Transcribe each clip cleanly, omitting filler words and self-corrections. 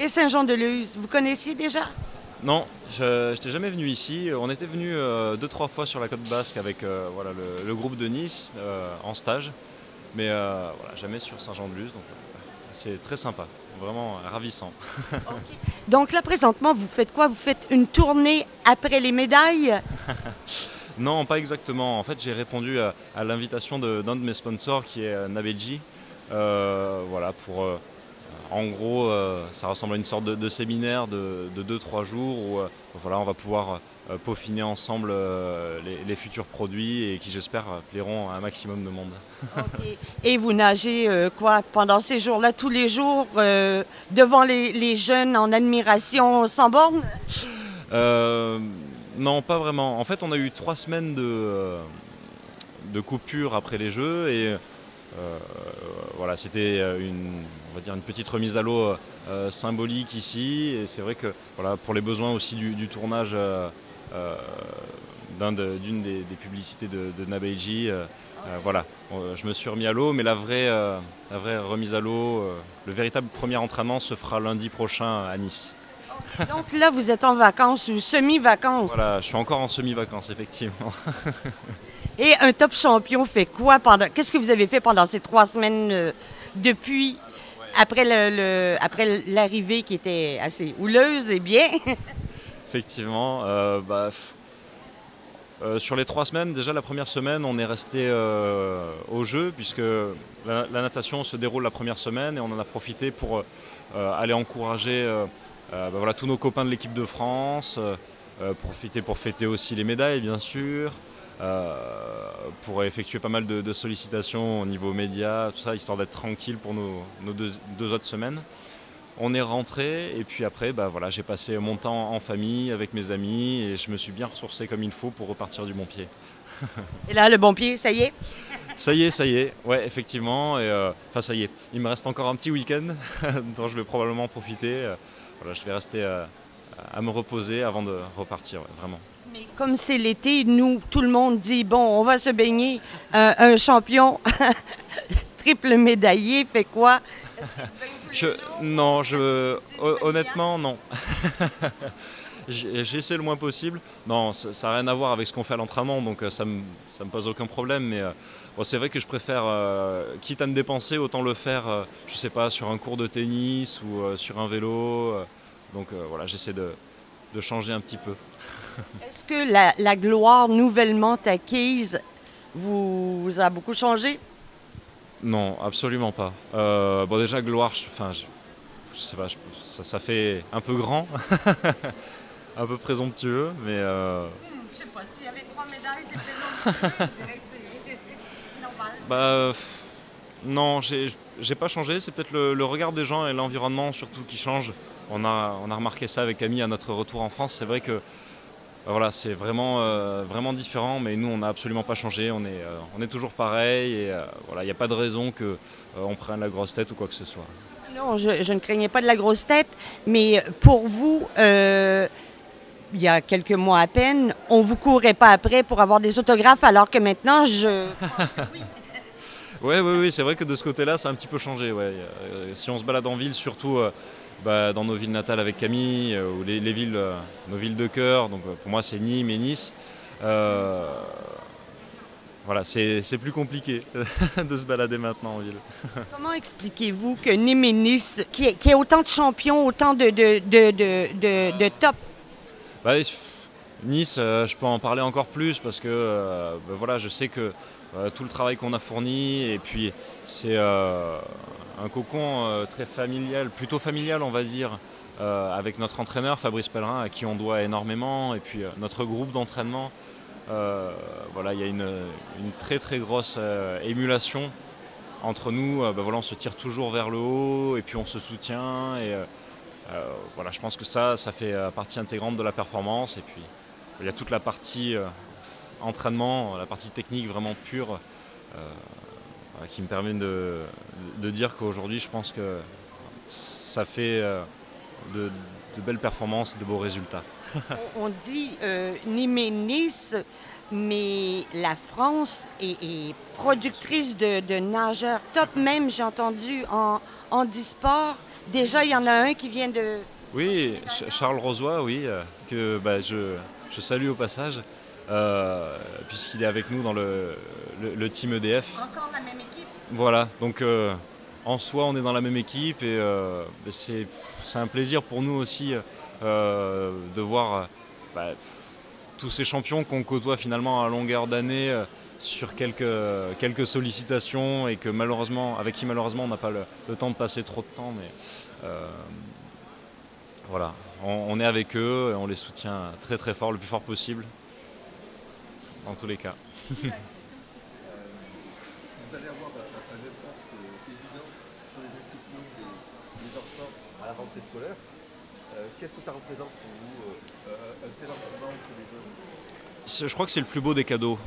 Et Saint-Jean-de-Luz, vous connaissiez déjà? Non, je n'étais jamais venu ici. On était venu deux, trois fois sur la côte basque avec voilà, le groupe de Nice en stage, mais voilà, jamais sur Saint-Jean-de-Luz. Donc c'est très sympa, vraiment ravissant. Donc là, présentement, vous faites quoi? Vous faites une tournée après les médailles? Non, pas exactement. En fait, j'ai répondu à l'invitation d'un de mes sponsors qui est Nabeji. Voilà, pour en gros, ça ressemble à une sorte de séminaire de 2-3 jours où voilà, on va pouvoir peaufiner ensemble les futurs produits et qui, j'espère, plairont à un maximum de monde. OK. Et vous nagez quoi pendant ces jours-là, tous les jours, devant les jeunes en admiration sans borne? Euh, non, pas vraiment. En fait, on a eu 3 semaines de coupure après les Jeux et voilà, c'était on va dire une petite remise à l'eau symbolique ici. Et c'est vrai que voilà, pour les besoins aussi du tournage d'une des publicités de Nabeji, voilà, je me suis remis à l'eau, mais la vraie remise à l'eau, le véritable premier entraînement se fera lundi prochain à Nice. Donc là, vous êtes en vacances ou semi-vacances. Voilà, je suis encore en semi-vacances, effectivement. Et un top champion fait quoi pendant... Qu'est-ce que vous avez fait pendant ces 3 semaines depuis, après l'arrivée qui était assez houleuse et bien? Effectivement, sur les 3 semaines, déjà la première semaine, on est resté au jeu puisque la natation se déroule la première semaine et on en a profité pour aller encourager voilà, tous nos copains de l'équipe de France, profiter pour fêter aussi les médailles bien sûr, pour effectuer pas mal de sollicitations au niveau médias, tout ça, histoire d'être tranquille pour nos deux autres semaines. On est rentré et puis après, voilà, j'ai passé mon temps en famille avec mes amis et je me suis bien ressourcé comme il faut pour repartir du bon pied. Et là, le bon pied, ça y est? Ça y est, ouais, effectivement. Enfin, ça y est, il me reste encore un petit week-end dont je vais probablement profiter. Voilà, je vais rester à me reposer avant de repartir, ouais, vraiment. Mais comme c'est l'été, nous, tout le monde dit, bon, on va se baigner. Un champion triple médaillé fait quoi? Non, honnêtement, non. J'essaie le moins possible. Non, ça n'a rien à voir avec ce qu'on fait à l'entraînement, donc ça me pose aucun problème. Mais bon, c'est vrai que je préfère, quitte à me dépenser, autant le faire, je sais pas, sur un cours de tennis ou sur un vélo. Donc voilà, j'essaie de changer un petit peu. Est-ce que la gloire nouvellement acquise vous a beaucoup changé? Non, absolument pas. Bon, déjà, gloire, je sais pas, ça fait un peu grand, un peu présomptueux, mais Je sais pas, s'il y avait 3 médailles, c'est présomptueux, je dirais que c'est normal. non, j'ai pas changé. C'est peut-être le regard des gens et l'environnement surtout qui change. On a remarqué ça avec Camille à notre retour en France. C'est vrai que voilà, c'est vraiment différent, mais nous, on n'a absolument pas changé. On est toujours pareil et voilà, il n'y a pas de raison qu'on prenne la grosse tête ou quoi que ce soit. Non, je ne craignais pas de la grosse tête, mais pour vous, il y a quelques mois à peine, on ne vous courait pas après pour avoir des autographes, alors que maintenant, je... Oui, c'est vrai que de ce côté-là, ça a un petit peu changé. Ouais. Si on se balade en ville, surtout dans nos villes natales avec Camille, ou les villes, nos villes de cœur, donc pour moi c'est Nîmes et Nice, voilà, c'est plus compliqué de se balader maintenant en ville. Comment expliquez-vous que Nîmes et Nice, qui ait autant de champions, autant de top? Bah, Nice, je peux en parler encore plus parce que voilà, je sais que tout le travail qu'on a fourni et puis c'est un cocon très familial, plutôt familial on va dire, avec notre entraîneur Fabrice Pellerin à qui on doit énormément et puis notre groupe d'entraînement. Voilà, il y a une très très grosse émulation entre nous. Voilà, on se tire toujours vers le haut et puis on se soutient et voilà, je pense que ça fait partie intégrante de la performance et puis il y a toute la partie entraînement, la partie technique vraiment pure qui me permet de dire qu'aujourd'hui je pense que ça fait de belles performances, de beaux résultats. On dit Nîmes et Nice, mais la France est productrice de nageurs top, même j'ai entendu en handisport, Déjà, il y en a un qui vient de... Oui, Charles Rosoy, oui, que je salue au passage, puisqu'il est avec nous dans le team EDF. Encore la même équipe? Voilà, donc en soi, on est dans la même équipe et c'est un plaisir pour nous aussi de voir tous ces champions qu'on côtoie finalement à longueur d'année sur quelques sollicitations et que malheureusement, avec qui malheureusement on n'a pas le temps de passer trop de temps. Mais voilà, on est avec eux et on les soutient très très fort, le plus fort possible, dans tous les cas. Vous allez avoir un impact évident sur les inscriptions des enfants à la rentrée scolaire. Qu'est-ce que ça représente pour vous, un tel engouement chez les jeunes? Je crois que c'est le plus beau des cadeaux.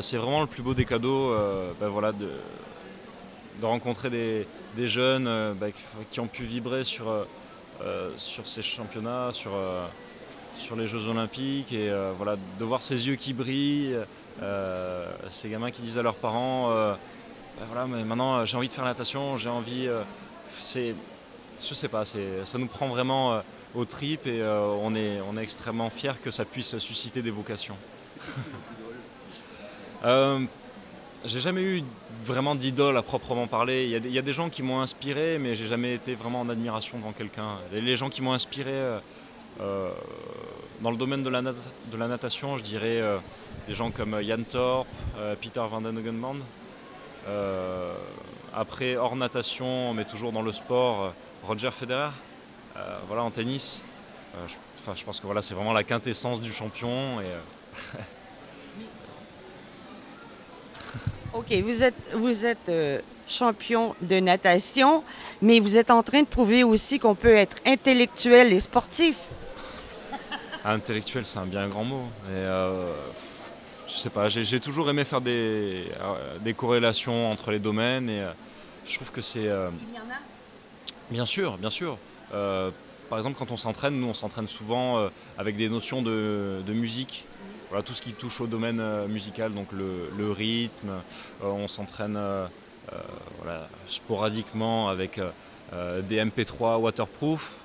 C'est vraiment le plus beau des cadeaux, voilà, de rencontrer des jeunes qui ont pu vibrer sur ces championnats, sur les Jeux Olympiques, et voilà, de voir ces yeux qui brillent, ces gamins qui disent à leurs parents voilà, mais maintenant j'ai envie de faire la natation, j'ai envie. Je sais pas, ça nous prend vraiment aux tripes et on est extrêmement fiers que ça puisse susciter des vocations. J'ai jamais eu vraiment d'idole à proprement parler. Il y a des gens qui m'ont inspiré, mais j'ai jamais été vraiment en admiration devant quelqu'un. Les gens qui m'ont inspiré dans le domaine de la natation, je dirais des gens comme Jan Thorpe, Peter van den Heugenband. Après, hors natation, mais toujours dans le sport, Roger Federer, voilà, en tennis. Je pense que voilà, c'est vraiment la quintessence du champion. Et, OK, vous êtes champion de natation, mais vous êtes en train de prouver aussi qu'on peut être intellectuel et sportif. Intellectuel, c'est un bien grand mot. Et, je sais pas, j'ai toujours aimé faire des corrélations entre les domaines et je trouve que c'est... Il y en a? Bien sûr, bien sûr. Par exemple, quand on s'entraîne, nous on s'entraîne souvent avec des notions de musique. Voilà, tout ce qui touche au domaine musical, donc le rythme. On s'entraîne voilà, sporadiquement avec des MP3 waterproof,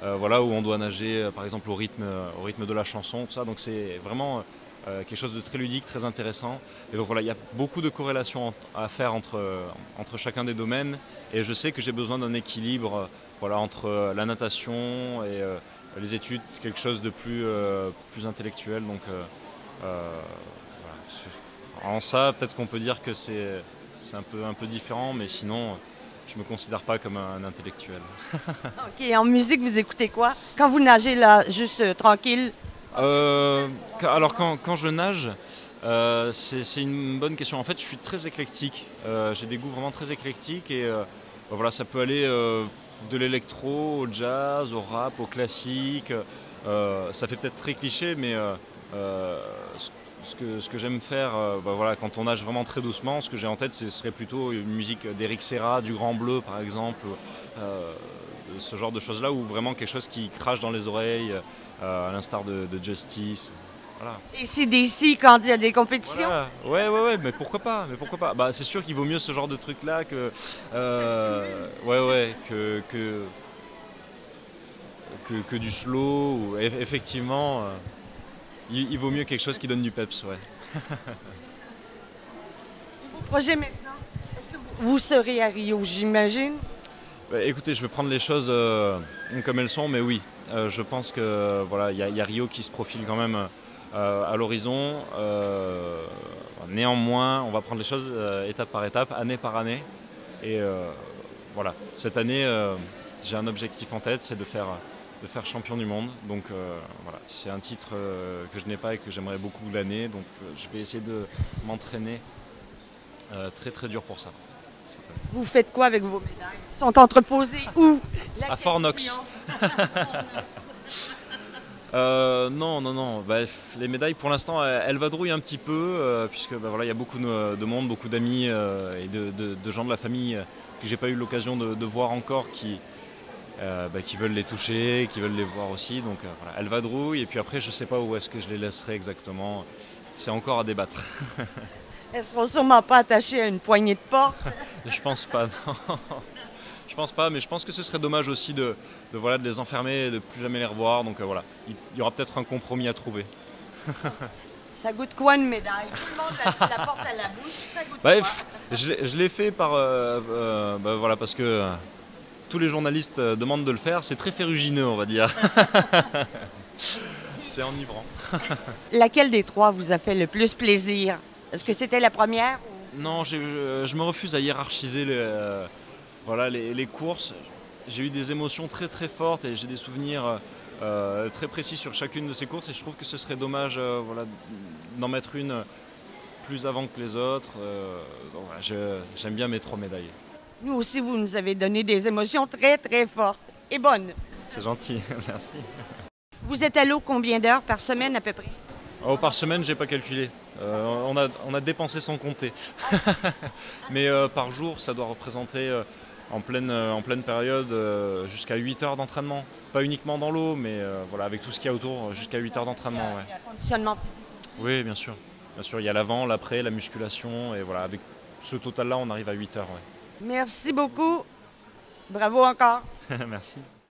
voilà, où on doit nager par exemple au rythme de la chanson, tout ça. Donc c'est vraiment quelque chose de très ludique, très intéressant. Et donc voilà, il y a beaucoup de corrélations à faire entre chacun des domaines. Et je sais que j'ai besoin d'un équilibre voilà, entre la natation et les études, quelque chose de plus intellectuel. Donc voilà. En ça, peut-être qu'on peut dire que c'est un peu différent, mais sinon, je ne me considère pas comme un intellectuel. OK, en musique, vous écoutez quoi? Quand vous nagez là, juste tranquille? Alors quand je nage, c'est une bonne question. En fait, je suis très éclectique. J'ai des goûts vraiment très éclectiques et voilà, ça peut aller de l'électro au jazz, au rap, au classique. Ça fait peut-être très cliché, mais ce que j'aime faire, voilà, quand on nage vraiment très doucement, ce que j'ai en tête, ce serait plutôt une musique d'Éric Serra, du Grand Bleu par exemple, ce genre de choses-là, ou vraiment quelque chose qui crache dans les oreilles, à l'instar de Justice. Voilà. Et CDC quand il y a des compétitions? Voilà. Ouais, mais pourquoi pas, Bah, c'est sûr qu'il vaut mieux ce genre de truc-là que, que du slow. Ou, effectivement, il vaut mieux quelque chose qui donne du peps, ouais. Vos projets maintenant, est-ce que vous serez à Rio, j'imagine? Bah, écoutez, je vais prendre les choses comme elles sont, mais oui, je pense que voilà, il y a Rio qui se profile quand même à l'horizon. Néanmoins, on va prendre les choses étape par étape, année par année. Et voilà, cette année, j'ai un objectif en tête, c'est de faire champion du monde. Donc voilà, c'est un titre que je n'ai pas et que j'aimerais beaucoup l'année. Donc je vais essayer de m'entraîner très très dur pour ça. Vous faites quoi avec vos médailles? Ils sont entreposées où? À Fort Knox. Non. Bah, les médailles, pour l'instant, elles vadrouillent un petit peu, puisque voilà, il y a beaucoup de monde, beaucoup d'amis et de gens de la famille que j'ai pas eu l'occasion de voir encore qui veulent les toucher, qui veulent les voir aussi. Donc voilà, elles vadrouillent, et puis après, je sais pas où est-ce que je les laisserai exactement. C'est encore à débattre. Elles seront sûrement pas attachées à une poignée de porte. Je pense pas, non. Je pense pas, mais je pense que ce serait dommage aussi voilà, de les enfermer et de plus jamais les revoir. Donc voilà, il y aura peut-être un compromis à trouver. Ça goûte quoi une médaille? Tout le monde la porte à la bouche, ça goûte Bah, quoi? je l'ai fait voilà, parce que tous les journalistes demandent de le faire. C'est très ferrugineux, on va dire. C'est enivrant. Laquelle des trois vous a fait le plus plaisir? Est-ce que c'était la première? Non, je me refuse à hiérarchiser voilà, les courses. J'ai eu des émotions très très fortes et j'ai des souvenirs très précis sur chacune de ces courses et je trouve que ce serait dommage voilà, d'en mettre une plus avant que les autres. Donc, voilà, j'aime bien mes 3 médailles. Nous aussi, vous nous avez donné des émotions très, très fortes et bonnes. C'est gentil, merci. Vous êtes à l'eau combien d'heures par semaine à peu près? Oh, par semaine, j'ai pas calculé. On a dépensé sans compter. Mais par jour, ça doit représenter en pleine période jusqu'à 8 heures d'entraînement. Pas uniquement dans l'eau, mais voilà, avec tout ce qu'il y a autour, jusqu'à 8 heures d'entraînement. Ouais. Il y a conditionnement physique aussi. Oui, bien sûr. Bien sûr, il y a l'avant, l'après, la musculation. Et voilà, avec ce total-là, on arrive à 8 heures. Ouais. Merci beaucoup. Bravo encore. Merci.